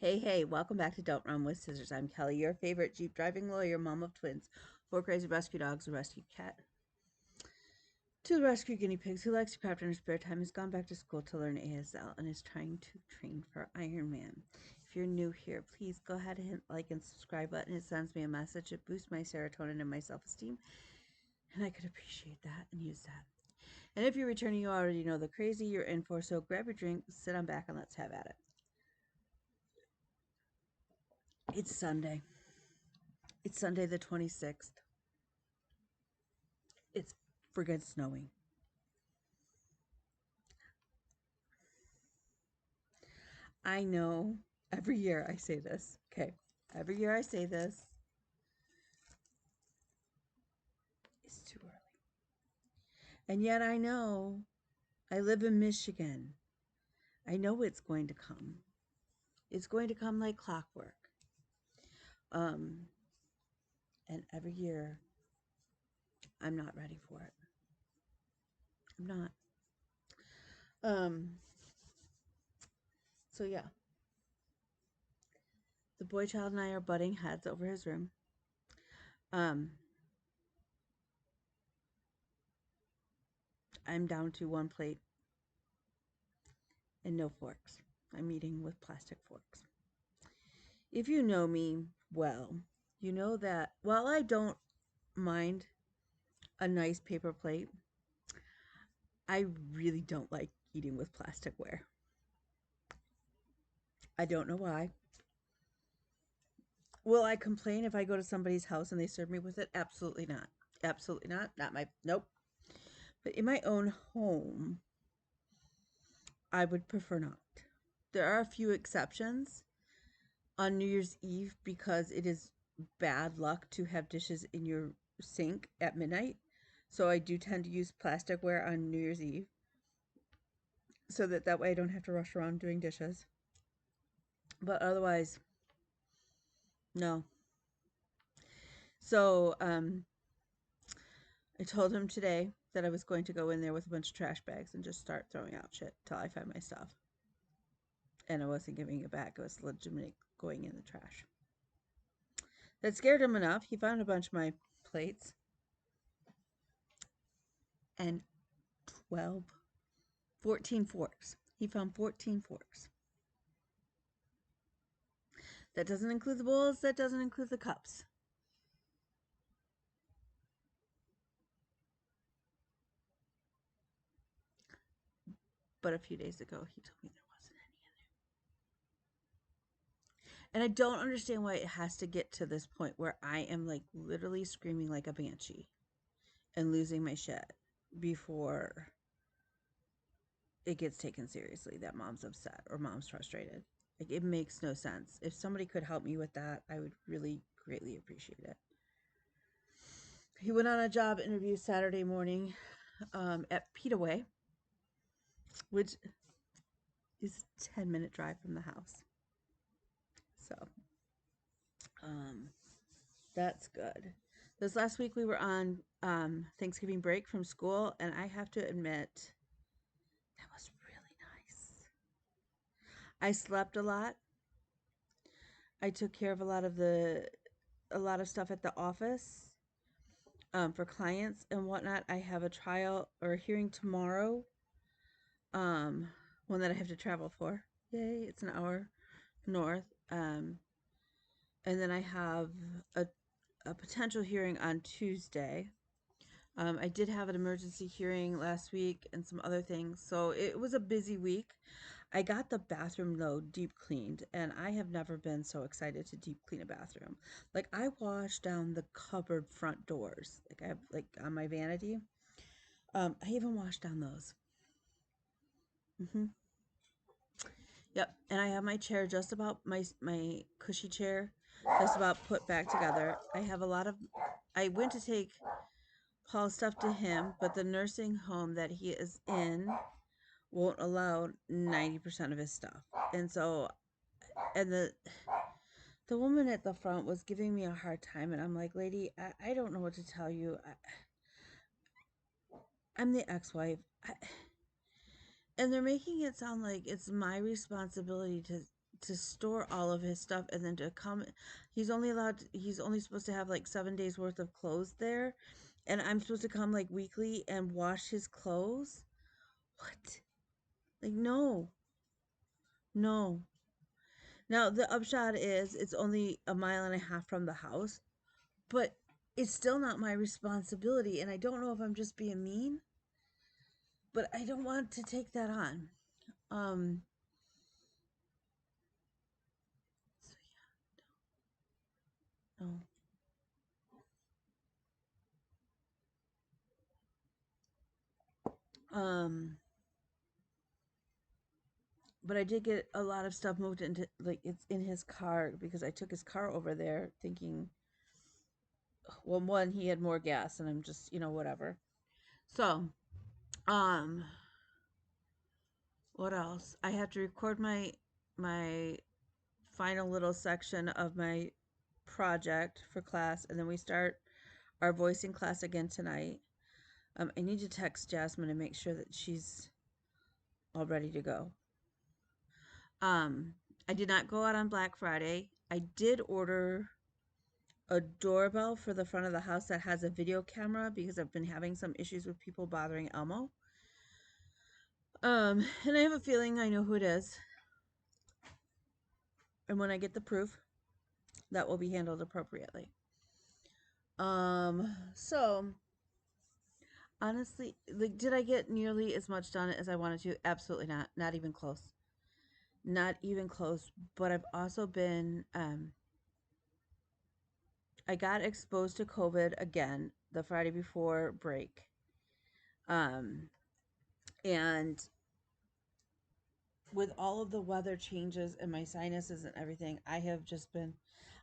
Hey, welcome back to Don't Run with Scissors. I'm Kelly, your favorite Jeep driving lawyer, mom of twins, 4 crazy rescue dogs, a rescue cat, 2 rescue guinea pigs who likes to craft in her spare time, has gone back to school to learn ASL, and is trying to train for Ironman. If you're new here, please go ahead and hit like and subscribe button. It sends me a message. It boosts my serotonin and my self-esteem, and I could appreciate that and use that. And if you're returning, you already know the crazy you're in for, so grab your drink, sit on back, and let's have at it. It's Sunday. It's Sunday the 26th. It's friggin' snowing. I know every year I say this. Okay. Every year I say this. It's too early. And yet I know I live in Michigan. I know it's going to come. It's going to come like clockwork. Um, and every year I'm not ready for it. I'm not. Um, so yeah. The boy child and I are butting heads over his room. Um, I'm down to one plate and no forks. I'm eating with plastic forks. If you know me well, you know that while I don't mind a nice paper plate, I really don't like eating with plasticware. I don't know why. Will I complain if I go to somebody's house and they serve me with it? Absolutely not. Absolutely not. Not my, nope. But in my own home, I would prefer not. There are a few exceptions on New Year's Eve because it is bad luck to have dishes in your sink at midnight. So I do tend to use plasticware on New Year's Eve so that way I don't have to rush around doing dishes. But otherwise, no. So I told him today that I was going to go in there with a bunch of trash bags and just start throwing out shit till I find my stuff. And I wasn't giving it back. It was legitimately going in the trash. That scared him enough. He found a bunch of my plates and 12, 14 forks. He found 14 forks. That doesn't include the bowls. That doesn't include the cups. But a few days ago, he told me there wasn't any in there. And I don't understand why it has to get to this point where I am like literally screaming like a banshee and losing my shit before it gets taken seriously that mom's upset or mom's frustrated. Like, it makes no sense. If somebody could help me with that, I would really greatly appreciate it. He went on a job interview Saturday morning at Petaway, which is a 10-minute drive from the house. So, um, that's good. This last week we were on Thanksgiving break from school, and I have to admit, that was really nice. I slept a lot. I took care of a lot of stuff at the office for clients and whatnot. I have a trial or a hearing tomorrow, um, one that I have to travel for. Yay, it's an hour north. And then I have a, a potential hearing on Tuesday. I did have an emergency hearing last week and some other things, so it was a busy week. I got the bathroom though deep cleaned, and I have never been so excited to deep clean a bathroom. Like, I washed down the cupboard front doors. Like, I have like on my vanity. I even washed down those. Mm-hmm. Yep, and I have my chair just about my cushy chair just about put back together. I have a lot of. I went to take Paul's stuff to him, but the nursing home that he is in won't allow 90% of his stuff, and so and the woman at the front was giving me a hard time, and I'm like, lady, I don't know what to tell you. I'm the ex-wife. And they're making it sound like it's my responsibility to store all of his stuff and then to come. He's only supposed to have like 7 days worth of clothes there, and I'm supposed to come like weekly and wash his clothes. What? Like, no, no. Now the upshot is it's only a mile and a half from the house, but it's still not my responsibility, and I don't know if I'm just being mean, but I don't want to take that on. Um, so yeah, no. Um, but I did get a lot of stuff moved into, like, it's in his car because I took his car over there thinking, well, one, he had more gas, and I'm just, whatever. So, um, what else? I have to record my final little section of my project for class, and then we start our voicing class again tonight. I need to text Jasmine and make sure that she's all ready to go. Um, I did not go out on Black Friday. I did order a doorbell for the front of the house that has a video camera because I've been having some issues with people bothering Elmo. And I have a feeling I know who it is. And when I get the proof, that will be handled appropriately. So honestly, like, did I get nearly as much done as I wanted to? Absolutely not. Not even close. Not even close. But I've also been, I got exposed to COVID again the Friday before break. Um, and with all of the weather changes and my sinuses and everything, I have just been,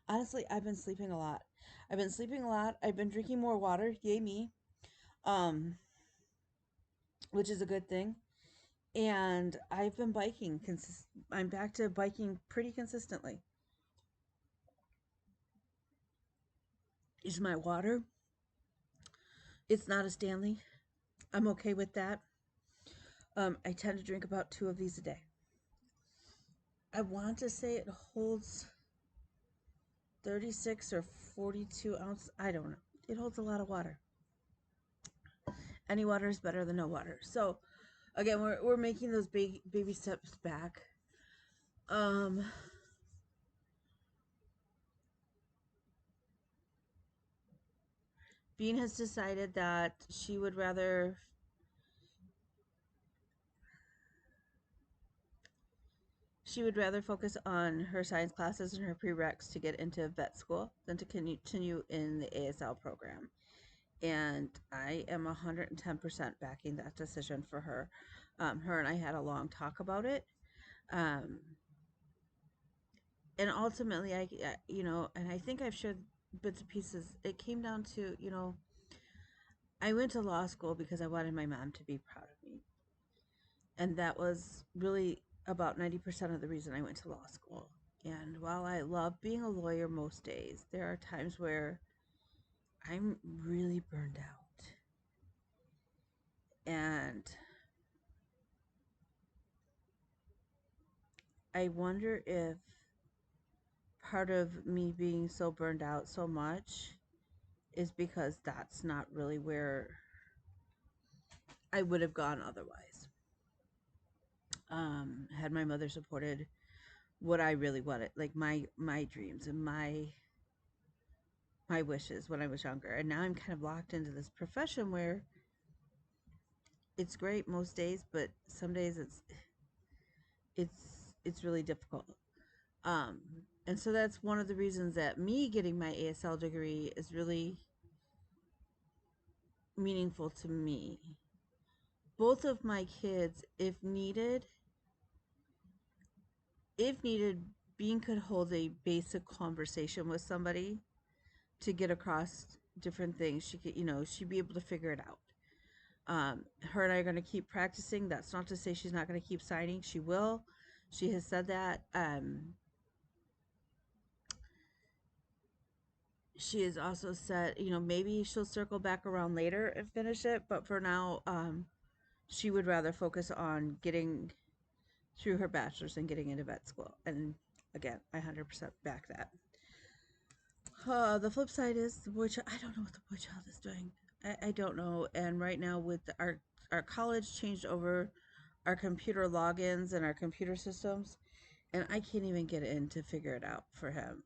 honestly, I've been sleeping a lot. I've been sleeping a lot. I've been drinking more water. Yay me. Um, which is a good thing. And I've been biking. I'm back to biking pretty consistently. Is my water? It's not a Stanley. I'm okay with that. I tend to drink about 2 of these a day. I want to say it holds 36 or 42 ounces. I don't know. It holds a lot of water. Any water is better than no water. So, again, we're making those baby steps back. Um, Bean has decided that she would rather focus on her science classes and her prereqs to get into vet school than to continue in the ASL program. And I am 110% backing that decision for her. Her and I had a long talk about it. Um, and ultimately, and I think I've shared bits and pieces. It came down to, I went to law school because I wanted my mom to be proud of me. And that was really about 90% of the reason I went to law school. And while I love being a lawyer most days, there are times where I'm really burned out. And I wonder if part of me being so burned out so much is because that's not really where I would have gone otherwise. Had my mother supported what I really wanted, like my dreams and my wishes when I was younger. And now I'm kind of locked into this profession where it's great most days, but some days it's really difficult. Um, and so that's one of the reasons that me getting my ASL degree is really meaningful to me. Both of my kids, if needed, Bean could hold a basic conversation with somebody to get across different things. She'd be able to figure it out. Her and I are going to keep practicing. That's not to say she's not going to keep signing. She will. She has said that. She has also said, maybe she'll circle back around later and finish it. But for now, she would rather focus on getting through her bachelor's and getting into vet school. And again, I 100% back that. The flip side is the boy child. I don't know what the boy child is doing. I don't know. And right now, with our college changed over our computer logins and our computer systems, and I can't even get in to figure it out for him.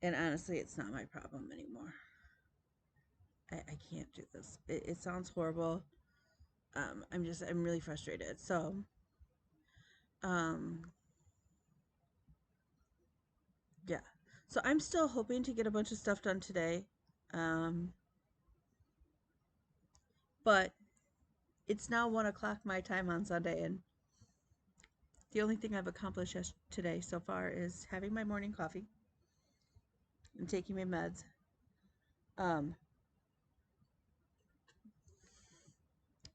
And honestly, it's not my problem anymore. I can't do this. It sounds horrible. I'm really frustrated. So, um, yeah. So I'm still hoping to get a bunch of stuff done today. Um, but it's now 1 o'clock my time on Sunday, and the only thing I've accomplished today so far is having my morning coffee and taking my meds. Um,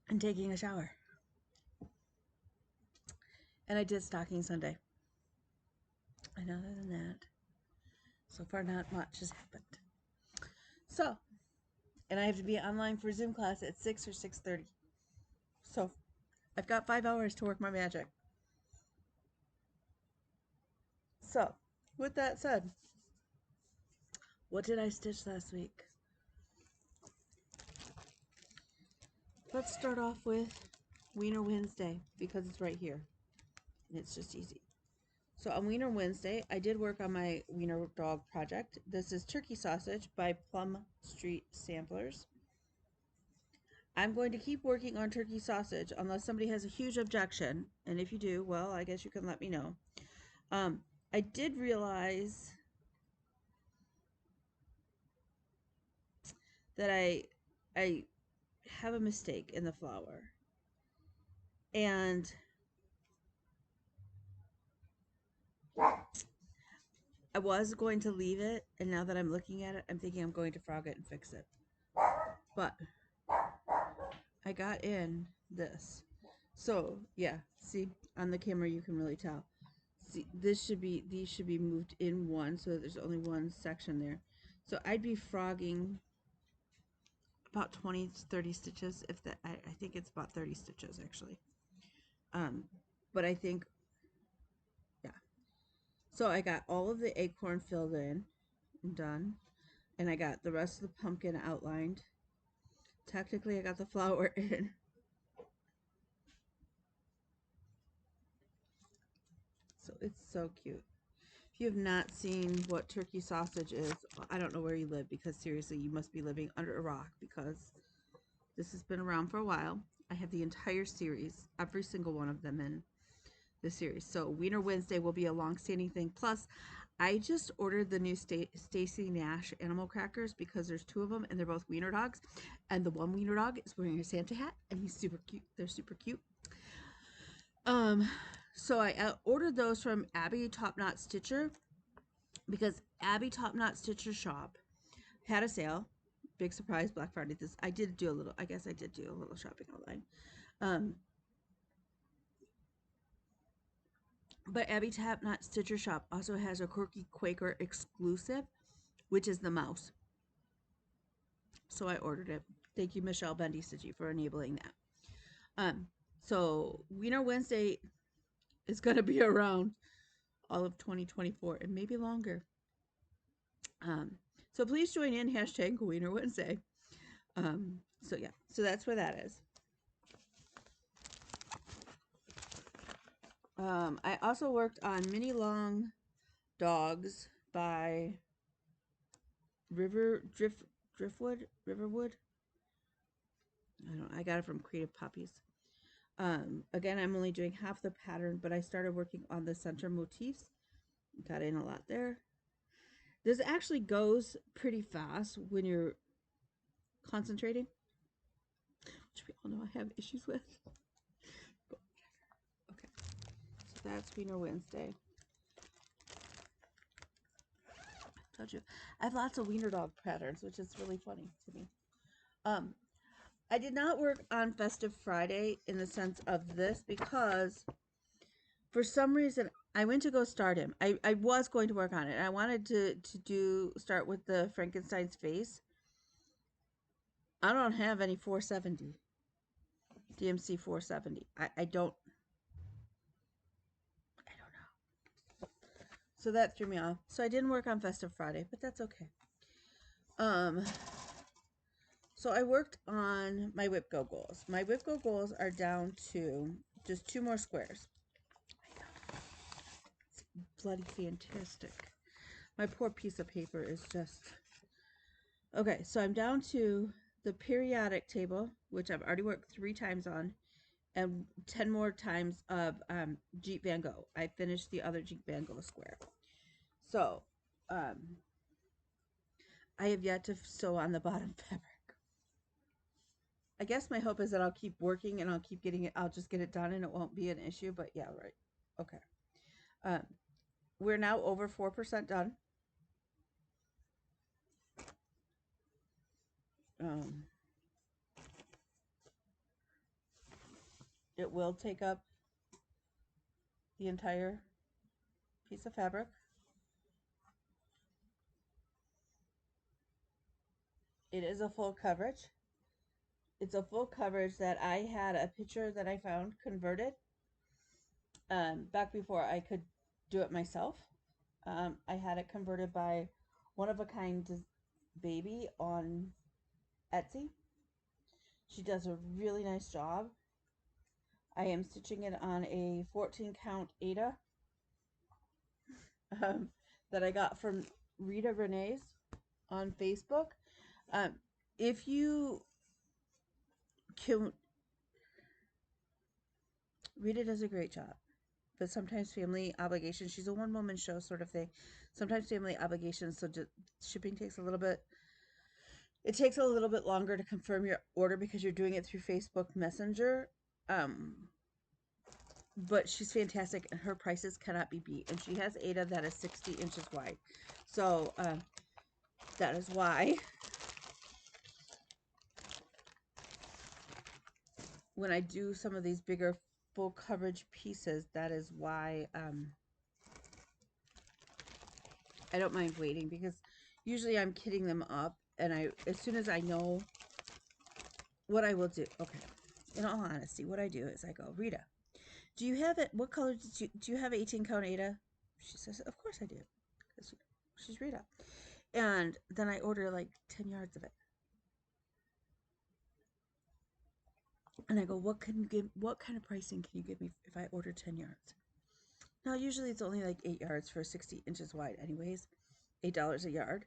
and taking a shower. And I did stocking Sunday. And other than that, so far not much has happened. So, and I have to be online for Zoom class at 6 or 6:30. So, I've got 5 hours to work my magic. So, with that said, what did I stitch last week? Let's start off with Wiener Wednesday because it's right here. And it's just easy. So on Wiener Wednesday, I did work on my Wiener Dog project. This is Turkey Sausage by Plum Street Samplers. I'm going to keep working on turkey sausage unless somebody has a huge objection. And if you do, well, I guess you can let me know. I did realize that I have a mistake in the flour. And I was going to leave it, and now that I'm looking at it, I'm thinking I'm going to frog it and fix it. But I got in this. So, yeah, see, on the camera you can really tell. See, these should be moved in one so that there's only one section there. So I'd be frogging about 20 to 30 stitches, if that. I think it's about 30 stitches actually. But I think, yeah. So I got all of the acorn filled in and done, and I got the rest of the pumpkin outlined. Technically, I got the flower in. So it's so cute. If you have not seen what turkey sausage is, I don't know where you live, because seriously, you must be living under a rock, because this has been around for a while. I have the entire series, every single one of them in the series. So Wiener Wednesday will be a long-standing thing. Plus, I just ordered the new Stacy Nash animal crackers because there's 2 of them and they're both wiener dogs. And the one wiener dog is wearing a Santa hat and he's super cute. They're super cute. So I ordered those from Abby Top Knot Stitcher because Abby Top Knot Stitcher shop had a sale. Big surprise, Black Friday. I did do a little, I guess I did do a little shopping online. But Abby Top Knot Stitcher shop also has a Quirky Quaker exclusive, which is the mouse. So I ordered it. Thank you, Michelle Bendy Stitchy, for enabling that. So Wiener Wednesday is going to be around all of 2024 and maybe longer. So please join in hashtag Wiener Wednesday. So yeah, so that's where that is. I also worked on Mini Long Dogs by Riverwood. I got it from Creative Puppies. Again, I'm only doing half the pattern, but I started working on the center motifs. Got in a lot there. This actually goes pretty fast when you're concentrating, which we all know I have issues with. Okay, so that's Wiener Wednesday. I told you, I have lots of wiener dog patterns, which is really funny to me. I did not work on Festive Friday in the sense of this because for some reason I went to go start him. I was going to work on it. I wanted to start with the Frankenstein's face. I don't have any 470. DMC 470. I don't. So that threw me off. So I didn't work on Festive Friday, but that's okay. Um, so I worked on my Whip Go goals. My Whip Go goals are down to just 2 more squares. I know. It's bloody fantastic. My poor piece of paper is just... Okay, so I'm down to the periodic table, which I've already worked 3 times on, and 10 more times of Jeep Van Gogh. I finished the other Jeep Van Gogh square. So, I have yet to sew on the bottom fabric. I guess my hope is that I'll keep working and I'll keep getting it. I'll just get it done and it won't be an issue. But yeah, right. Okay. We're now over 4% done. It will take up the entire piece of fabric. It is a full coverage. It's a full coverage that I had a picture that I found converted back before I could do it myself. I had it converted by One of a Kind Baby on Etsy. She does a really nice job. I am stitching it on a 14 count Aida that I got from Rita Renee's on Facebook. If you can, Rita does a great job, but sometimes family obligations, she's a one-woman show sort of thing. Sometimes family obligations, so just shipping takes a little bit. It takes a little bit longer to confirm your order because you're doing it through Facebook Messenger. But she's fantastic and her prices cannot be beat. And she has Aida that is 60 inches wide. So that is why when I do some of these bigger full coverage pieces, that is why I don't mind waiting, because usually I'm kitting them up and as soon as I know what I will do. Okay. In all honesty, what I do is I go, Rita, do you have it? What color do you have 18 count Aida? She says, of course I do. Because she's Rita. And then I order like 10 yards of it. And I go, what kind of pricing can you give me if I order 10 yards? Now, usually it's only like 8 yards for 60 inches wide anyways. $8 a yard.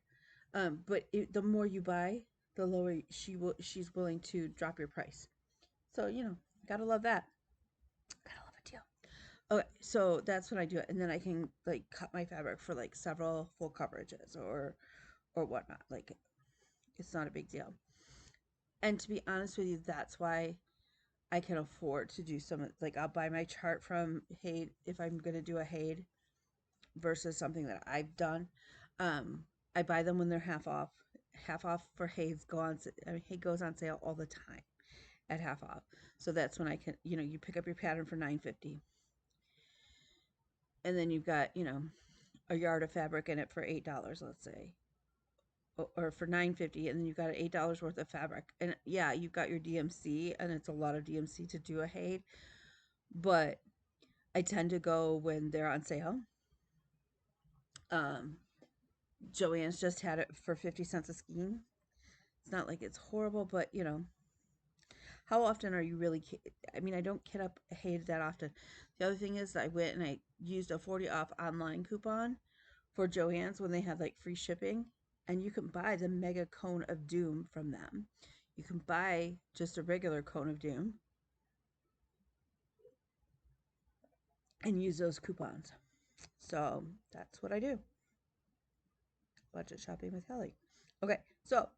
But the more you buy, the lower she's willing to drop your price. So, gotta love that. Gotta love a deal. Okay, so that's when I do it, and then I can like cut my fabric for like several full coverages or whatnot. Like, it's not a big deal. And to be honest with you, that's why I can afford to do some, like, I'll buy my chart from Haid if I'm gonna do a Haid versus something that I've done. I buy them when they're half off. Half off for Haid's Haid goes on sale all the time at half off. So that's when I can, you pick up your pattern for $9.50. And then you've got, a yard of fabric in it for $8, let's say, or for $9.50, and then you've got $8 worth of fabric. And yeah, you've got your DMC, and it's a lot of DMC to do a Haid, but I tend to go when they're on sale. Joann's just had it for 50 cents a skein. It's not like it's horrible, but how often are you really, I mean, I don't kit up Haid that often. The other thing is I went and I used a 40 off online coupon for Joann's when they had like free shipping, and you can buy the mega cone of doom from them. You can buy just a regular cone of doom and use those coupons. So that's what I do. Budget shopping with Kelly. Okay, so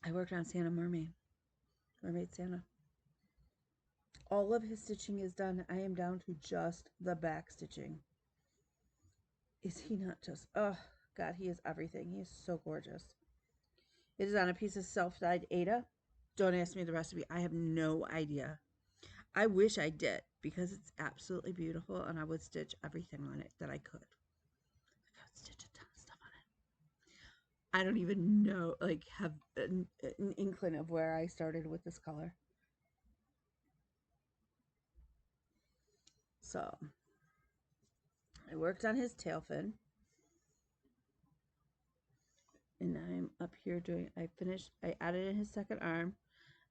I worked on Santa Mermaid Santa. All of his stitching is done. I am down to just the back stitching. Is he not just, oh God, he is everything. He is so gorgeous. It is on a piece of self-dyed Aida. Don't ask me the recipe. I have no idea. I wish I did, because it's absolutely beautiful, and I would stitch everything on it that I could. I would stitch a ton of stuff on it. I don't even know, like, have an inkling of where I started with this color. So I worked on his tail fin. And I'm up here doing, I added in his second arm.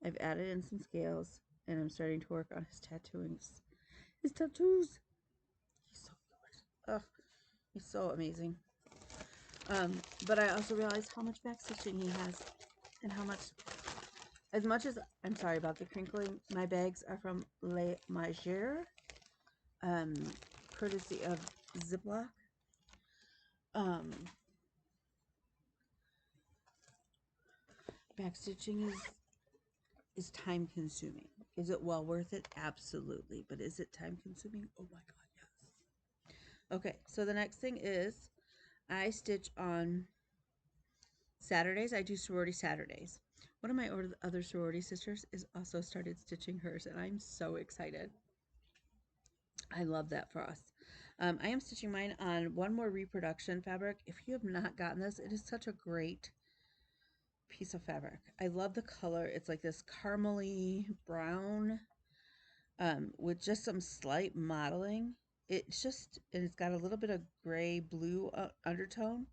I've added in some scales, and I'm starting to work on his tattooings. His tattoos. He's so good. Ugh, he's so amazing. But I also realized how much back stitching he has, and how much, as much as, I'm sorry about the crinkling, my bags are from Le Mager, courtesy of Ziploc. Back stitching is time consuming. Is it well worth it? Absolutely. But is it time consuming? Oh my God, yes. Okay, so the next thing is I stitch on Saturdays. I do sorority Saturdays. One of my other sorority sisters is also started stitching hers, and I'm so excited. I love that for us. I am stitching mine on one more reproduction fabric. If you have not gotten this, it is such a great piece of fabric. I love the color. It's like this caramely brown with just some slight modeling. It's just, and it's got a little bit of gray blue undertone,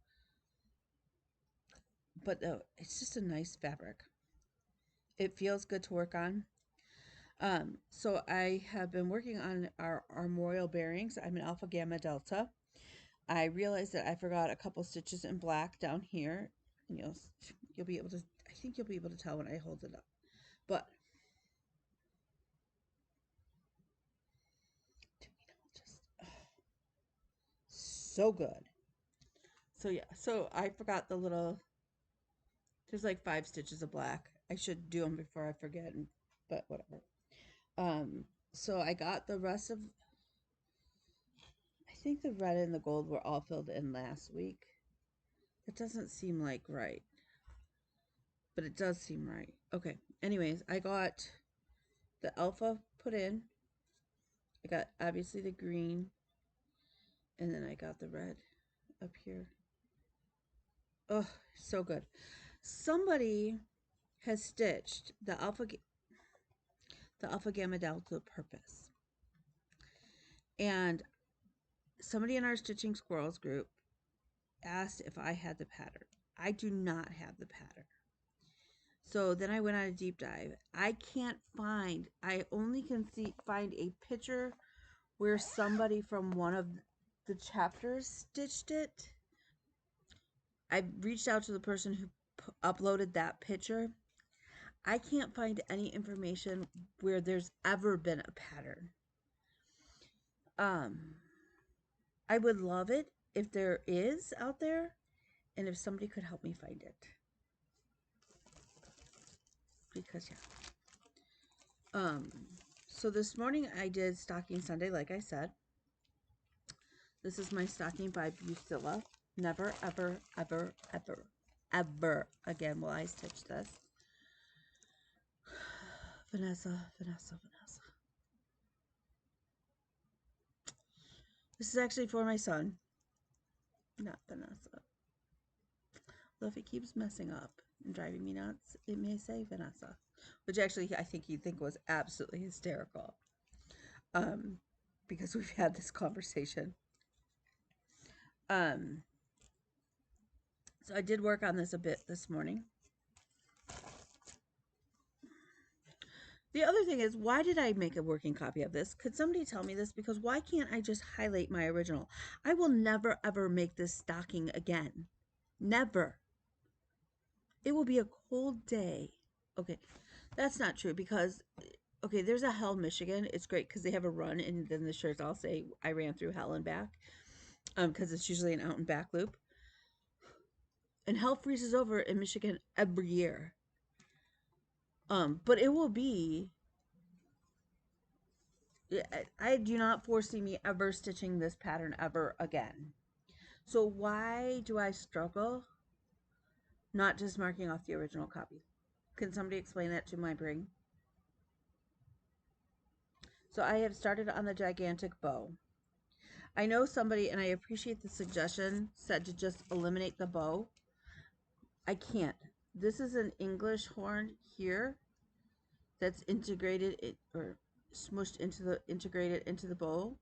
but it's just a nice fabric. It feels good to work on. So I have been working on our armorial bearings. I'm an Alpha Gamma Delta. I realized that I forgot a couple stitches in black down here, and you'll be able to, I think you'll be able to tell when I hold it up. But just so good. So yeah, so I forgot the little, there's like 5 stitches of black. I should do them before I forget, but whatever. So I got the rest of, I think the red and the gold were all filled in last week. It doesn't seem like right, but it does seem right. Okay, anyways, I got the alpha put in. I got obviously the green, and then I got the red up here. Oh, so good. Somebody has stitched the alpha gamma delta purpose, and somebody in our Stitching Squirrels group asked if I had the pattern. I do not have the pattern. So then I went on a deep dive. I can't find, I only can find a picture where somebody from one of the chapters stitched it. I reached out to the person who uploaded that picture. I can't find any information where there's ever been a pattern. I would love it if there is out there, and if somebody could help me find it. Because yeah. So this morning I did Stocking Sunday, like I said. This is my stocking by Busilla. Never, ever, ever, ever, ever again will I stitch this. Vanessa, Vanessa, Vanessa. This is actually for my son, not Vanessa. Though if it keeps messing up and driving me nuts, it may say Vanessa, which actually I think he'd think was absolutely hysterical. Because we've had this conversation. So I did work on this a bit this morning. The other thing is, why did I make a working copy of this? Could somebody tell me this? Because why can't I just highlight my original? I will never, ever make this stocking again. Never. It will be a cold day. Okay, that's not true because, okay, there's a Hell, Michigan. It's great because they have a run, and then the shirts all say, I ran through Hell and back, because it's usually an out and back loop. And Hell freezes over in Michigan every year. But it will be, I do not foresee me ever stitching this pattern ever again. So why do I struggle not just marking off the original copy? Can somebody explain that to my brain? So I have started on the gigantic bow. I know somebody, and I appreciate the suggestion, said to just eliminate the bow. I can't. This is an English horn here that's integrated or smushed into integrated into the bow.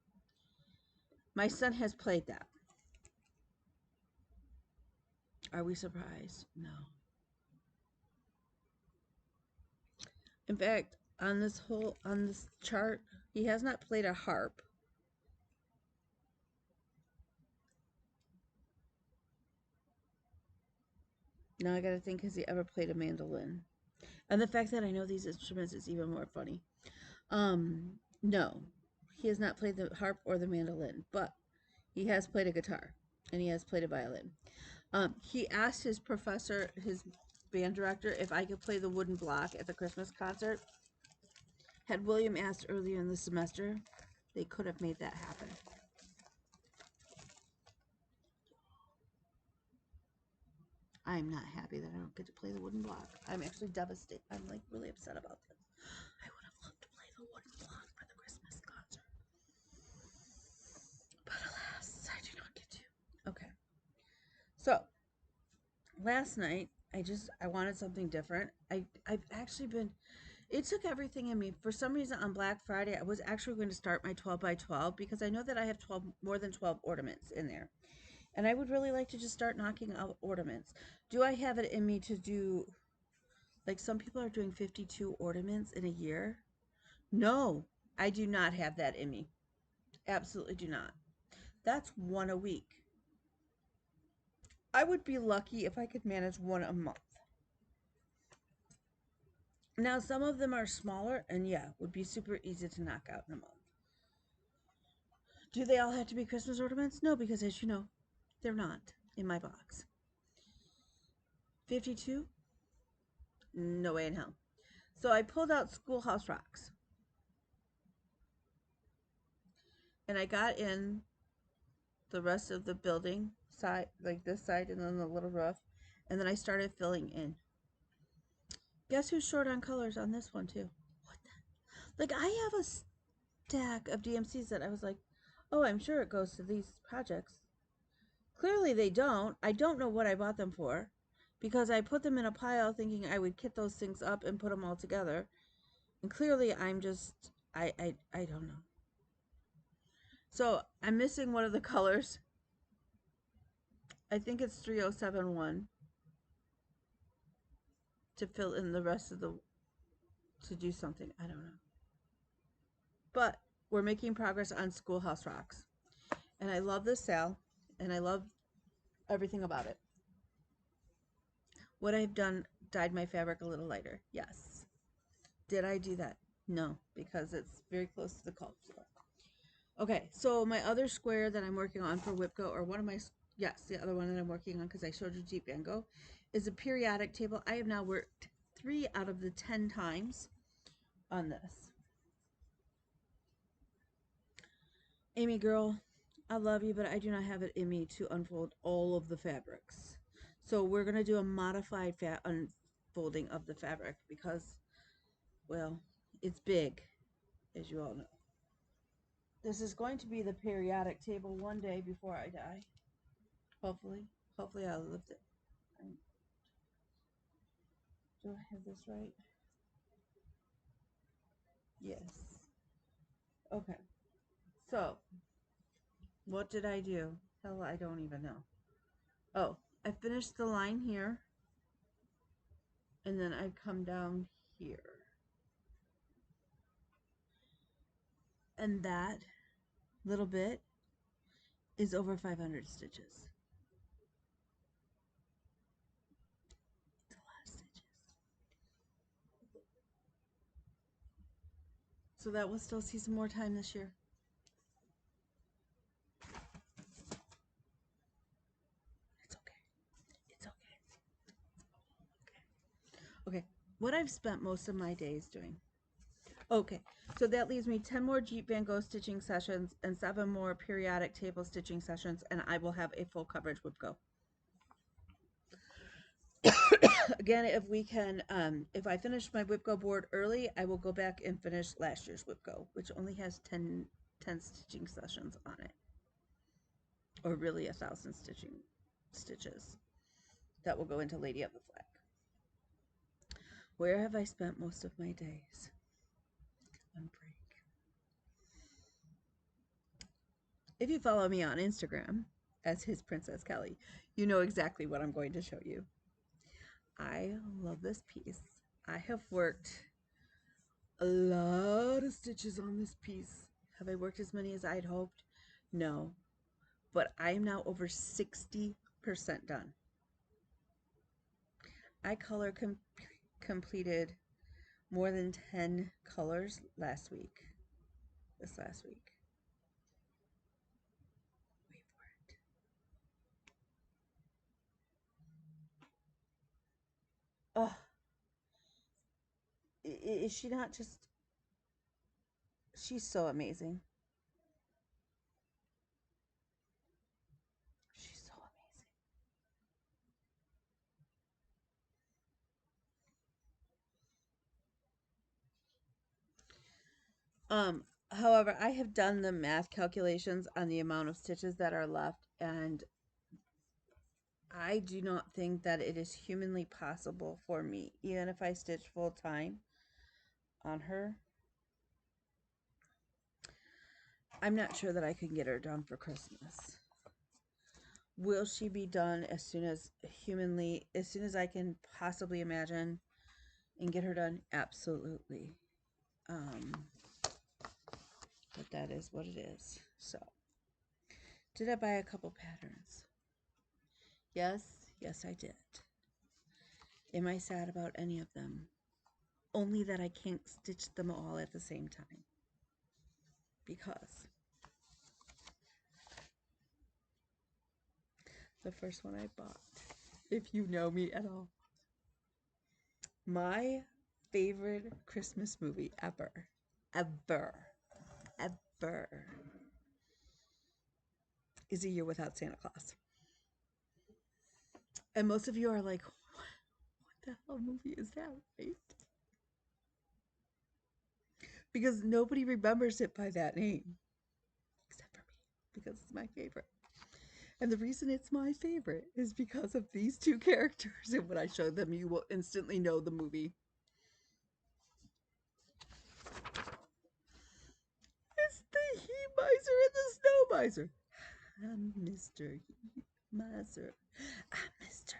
My son has played that. Are we surprised? No. In fact, on this chart, he has not played a harp. Now I gotta think, has he ever played a mandolin? And the fact that I know these instruments is even more funny. No, he has not played the harp or the mandolin, but he has played a guitar and he has played a violin. He asked his professor, his band director, if I could play the wooden block at the Christmas concert. Had William asked earlier in the semester, they could have made that happen. I'm not happy that I don't get to play the wooden block. I'm actually devastated. I'm like really upset about this. I would have loved to play the wooden block for the Christmas concert. But alas, I do not get to. Okay. So, last night, I wanted something different. I've actually been, it took everything in me. For some reason on Black Friday, I was actually going to start my 12 by 12 because I know that I have more than 12 ornaments in there. And I would really like to just start knocking out ornaments. Do I have it in me to do, like some people are doing 52 ornaments in a year? No, I do not have that in me. Absolutely do not. That's one a week. I would be lucky if I could manage one a month. Now, some of them are smaller and yeah, would be super easy to knock out in a month. Do they all have to be Christmas ornaments? No, because as you know, they're not in my box. 52? No way in hell. So I pulled out Schoolhouse Rocks. And I got in the rest of the building side, like this side and then the little roof. And then I started filling in. Guess who's short on colors on this one too? What the? Like I have a stack of DMCs that I was like, oh, I'm sure it goes to these projects. Clearly they don't. I don't know what I bought them for because I put them in a pile thinking I would kit those things up and put them all together. And clearly I'm just, I don't know. So I'm missing one of the colors. I think it's 3071 to fill in the rest of the, to do something. I don't know. But we're making progress on Schoolhouse Rocks. And I love this sale and I love everything about it. Would I have dyed my fabric a little lighter? Yes. Did I do that? No, because it's very close to the cup floor. Okay, so my other square that I'm working on for WIPCO, or one of my, yes, the other one that I'm working on because I showed you Jeep Van Gogh, is a periodic table. I have now worked 3 out of the 10 times on this. Amy girl, I love you, but I do not have it in me to unfold all of the fabrics. So we're going to do a modified unfolding of the fabric because, well, it's big, as you all know. This is going to be the periodic table one day before I die. Hopefully. Hopefully I'll live it. Do I have this right? Yes. Okay. So, what did I do? Hell, I don't even know. Oh, I finished the line here. And then I come down here. And that little bit is over 500 stitches. It's a lot of stitches. So that will still see some more time this year. It's okay. It's okay. Okay, what I've spent most of my days doing. Okay, so that leaves me 10 more Jeep Van Gogh stitching sessions and 7 more periodic table stitching sessions, and I will have a full coverage WIPCO. Again, if we can, if I finish my WIPCO board early, I will go back and finish last year's WIPCO, which only has 10 stitching sessions on it. Or really 1,000 stitches. That will go into Lady of the Flag. Where have I spent most of my days? On break. If you follow me on Instagram, as his Princess Kelly. You know exactly what I'm going to show you. I love this piece. I have worked a lot of stitches on this piece. Have I worked as many as I'd hoped? No, but I am now over 60% done. I completed more than 10 colors this last week. Wait for it. Oh, is she not just, she's so amazing. She's so amazing. However, I have done the math calculations on the amount of stitches that are left, and I do not think that it is humanly possible for me, even if I stitch full time on her. I'm not sure that I can get her done for Christmas. Will she be done as soon as I can possibly imagine and get her done? Absolutely. But that is what it is. So, did I buy a couple patterns? Yes, yes, I did. Am I sad about any of them? Only that I can't stitch them all at the same time. Because the first one I bought, if you know me at all, my favorite Christmas movie ever, ever, ever is A Year Without Santa Claus. And most of you are like, what the hell movie is that, right? Because nobody remembers it by that name, except for me, because it's my favorite. And the reason it's my favorite is because of these two characters. And when I show them, you will instantly know the movie. It's the He Miser and the Snow Miser. I'm Mr. He Miser. I'm Mr.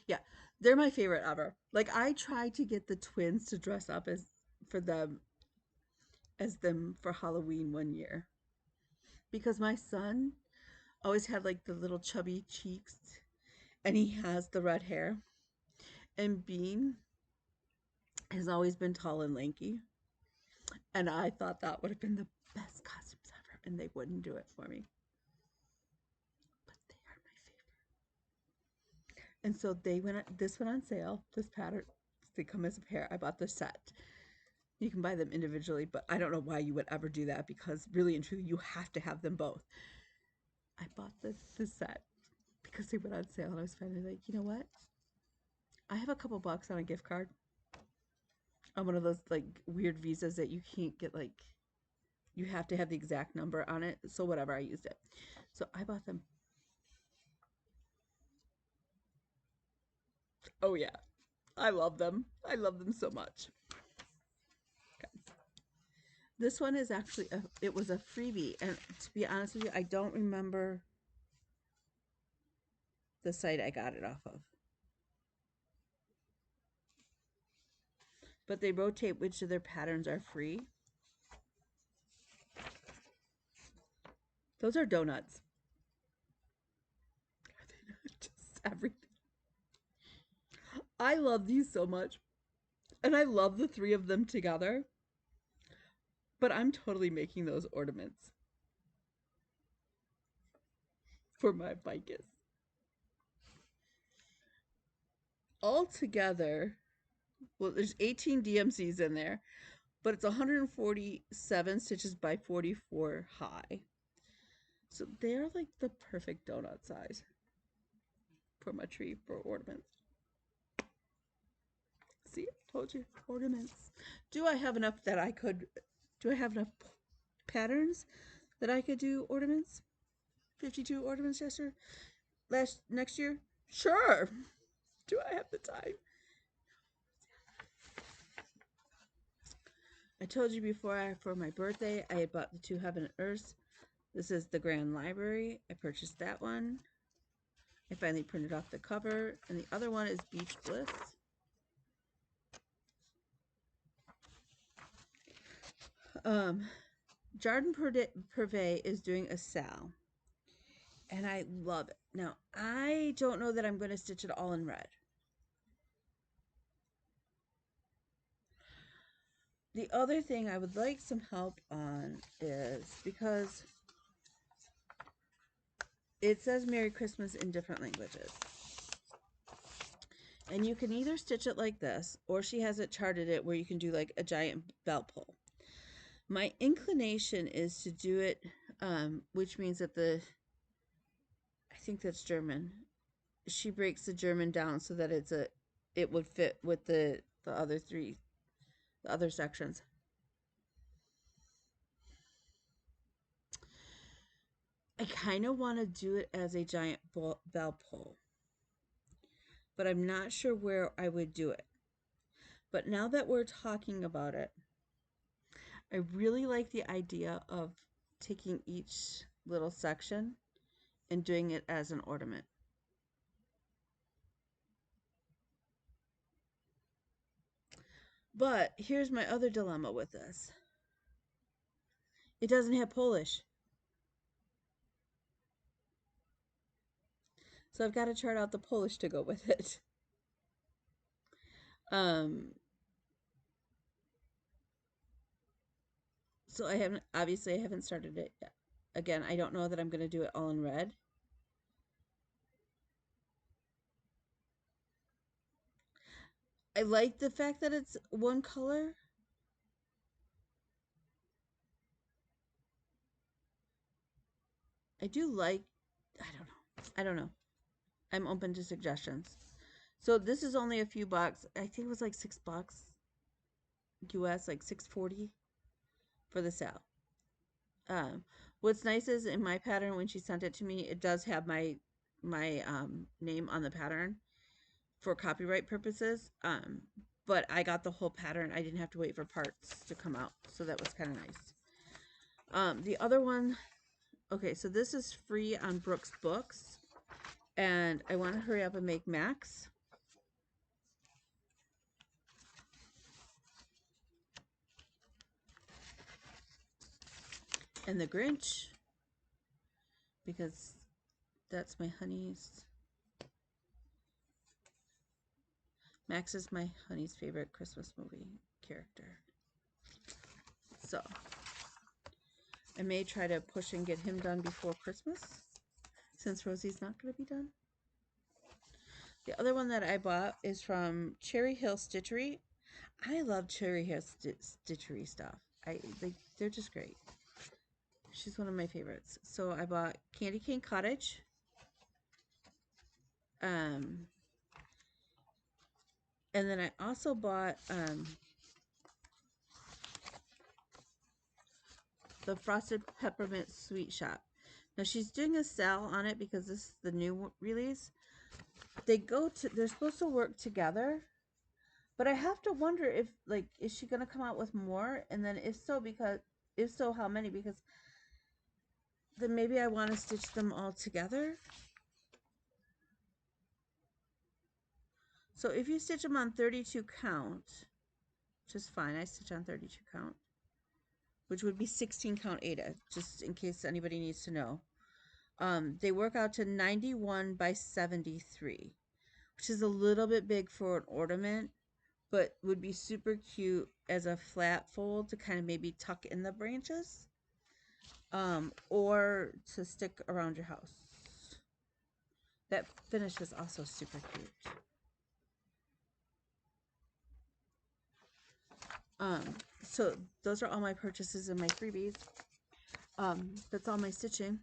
Yeah, they're my favorite ever. Like, I tried to get the twins to dress up as them for Halloween one year, because my son always had like the little chubby cheeks, and he has the red hair, and Bean has always been tall and lanky, and I thought that would have been the best costumes ever, and they wouldn't do it for me. But they are my favorite. And so this went on sale. This pattern, they come as a pair. I bought the set. You can buy them individually, but I don't know why you would ever do that, because really and truly you have to have them both. I bought the set because they went on sale, and I was finally like, you know what? I have a couple bucks on a gift card on one of those like weird visas that you can't get, like, you have to have the exact number on it. So whatever, I used it. So I bought them. Oh yeah, I love them. I love them so much. Okay. This one is actually it was a freebie, and to be honest with you, I don't remember the site I got it off of. But they rotate which of their patterns are free. Those are donuts. Just everything. I love these so much. And I love the three of them together. But I'm totally making those ornaments for my bicus. All together, well, there's 18 DMCs in there, but it's 147 stitches by 44 high. So they're like the perfect donut size for my tree for ornaments. See, I told you, ornaments. Do I have enough patterns that I could do ornaments? 52 ornaments, Chester? Next year? Sure. Do I have the time? I told you before, for my birthday, I had bought the two Heaven and Earths. This is the Grand Library. I purchased that one. I finally printed off the cover. And the other one is Beach Bliss. Jardin Privé is doing a sale. And I love it. Now, I don't know that I'm going to stitch it all in red. The other thing I would like some help on is because it says Merry Christmas in different languages. And you can either stitch it like this, or she has it charted it where you can do like a giant belt pull. My inclination is to do it, which means that I think that's German. She breaks the German down so that it would fit with the other the other sections. I kind of want to do it as a giant bell pull, but I'm not sure where I would do it. But now that we're talking about it, I really like the idea of taking each little section and doing it as an ornament. But here's my other dilemma with this. It doesn't have Polish. So I've got to chart out the Polish to go with it. So obviously I haven't started it yet. Again, I don't know that I'm going to do it all in red. I like the fact that it's one color. I do like, I don't know. I'm open to suggestions. So this is only a few bucks. I think it was like $6 US, like $6.40 for the sale. What's nice is in my pattern, when she sent it to me, it does have my name on the pattern for copyright purposes. But I got the whole pattern. I didn't have to wait for parts to come out, so that was kind of nice. The other one, okay, so this is free on Brooks Books, and I want to hurry up and make Max. And the Grinch, because that's my honey's. Max is my honey's favorite Christmas movie character. So I may try to push and get him done before Christmas, since Rosie's not going to be done. The other one that I bought is from Cherry Hill Stitchery. I love Cherry Hill Stitchery stuff. They're just great. She's one of my favorites. So I bought Candy Cane Cottage. And then I also bought the Frosted Peppermint Sweet Shop. Now she's doing a sale on it because this is the new release. They're supposed to work together, but I have to wonder if, like, is she gonna come out with more? And then if so, how many? Because then maybe I want to stitch them all together. So if you stitch them on 32 count, which is fine, I stitch on 32 count, which would be 16 count Ada, just in case anybody needs to know. They work out to 91 by 73, which is a little bit big for an ornament, but would be super cute as a flat fold to kind of maybe tuck in the branches, or to stick around your house. That finish is also super cute. So those are all my purchases and my freebies. That's all my stitching.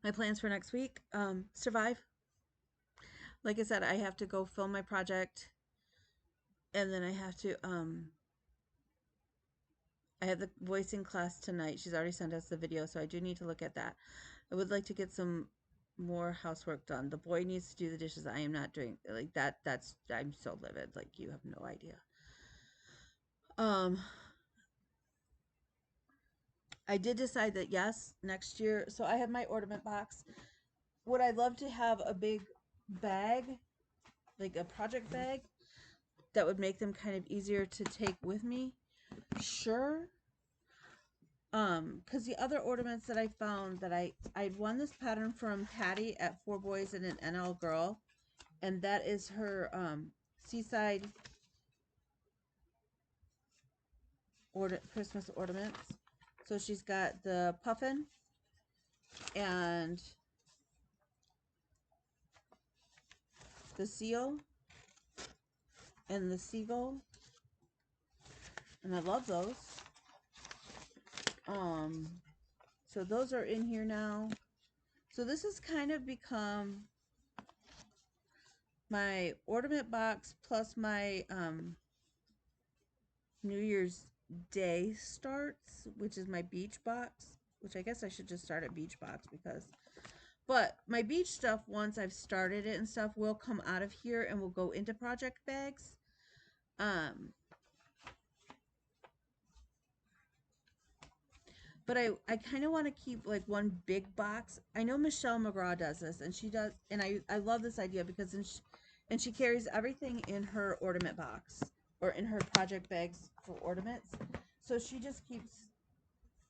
My plans for next week, survive. Like I said, I have to go film my project, and then I have to, I have the voicing class tonight. She's already sent us the video, so I do need to look at that. I would like to get some more housework done. The boy needs to do the dishes. I am not doing, like, I'm so livid, like, you have no idea. Um, I did decide that yes, next year. So I have my ornament box. Would I love to have a big bag, like a project bag, that would make them kind of easier to take with me? Sure. Because the other ornaments that I found that I'd won this pattern from Patty at Four Boys and an NL Girl, and that is her seaside Christmas ornaments. So she's got the puffin and the seal and the seagull, and I love those. Um, so those are in here now. So this has kind of become my ornament box plus my New Year's Day starts, which is my beach box, which I guess I should just start at beach box because, but my beach stuff, once I've started it and stuff, will come out of here and will go into project bags. But I kind of want to keep like one big box. I know Michelle McGraw does this, and she does, and I love this idea because and she carries everything in her ornament box or in her project bags for ornaments. So she just keeps,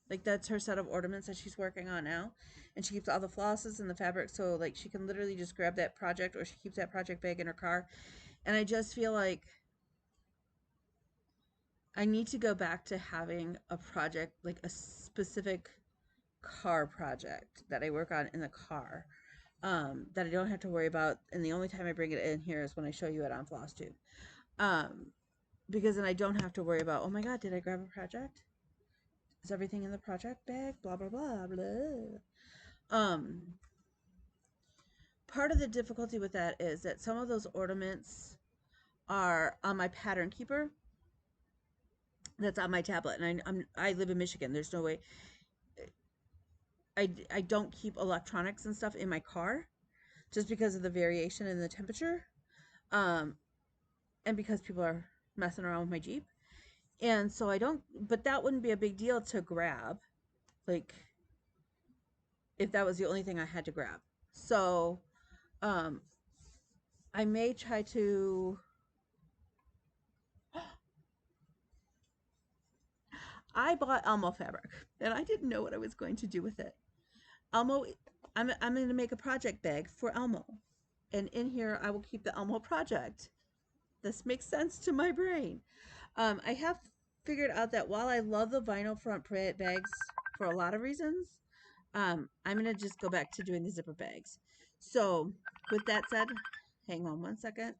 like, that's her set of ornaments that she's working on now, and she keeps all the flosses and the fabric, so like she can literally just grab that project, or she keeps that project bag in her car. And I just feel like I need to go back to having a project, like a specific car project that I work on in the car, that I don't have to worry about. And the only time I bring it in here is when I show you it on Flosstube. Um, because then I don't have to worry about, oh my God, did I grab a project? Is everything in the project bag? Blah, blah, blah, blah. Part of the difficulty with that is that some of those ornaments are on my pattern keeper that's on my tablet, and I live in Michigan. There's no way. I don't keep electronics and stuff in my car just because of the variation in the temperature, um, and because people are messing around with my Jeep. And so I don't, but that wouldn't be a big deal to grab, like, if that was the only thing I had to grab. So um, I may try to. I bought Elmo fabric, and I didn't know what I was going to do with it. Elmo, I'm going to make a project bag for Elmo, and in here I will keep the Elmo project. This makes sense to my brain. I have figured out that while I love the vinyl front bags for a lot of reasons, I'm going to just go back to doing the zipper bags. So with that said, hang on one second.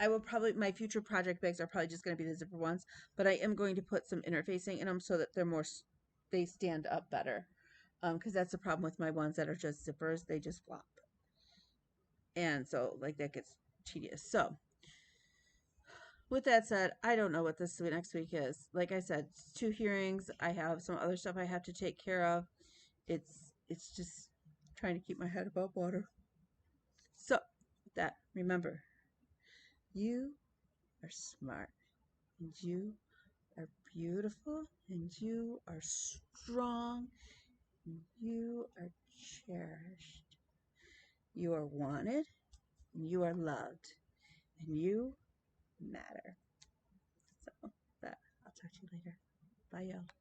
I will probably, my future project bags are probably just going to be the zipper ones, but I am going to put some interfacing in them so that they're more, they stand up better. Because that's the problem with my ones that are just zippers, they just flop. And so, like, that gets tedious. So with that said, I don't know what this next week is. Like I said, 2 hearings. I have some other stuff I have to take care of. It's just trying to keep my head above water. So that, remember, you are smart, and you are beautiful, and you are strong, and you are cherished. You are wanted, and you are loved, and you matter. So that, I'll talk to you later. Bye, y'all.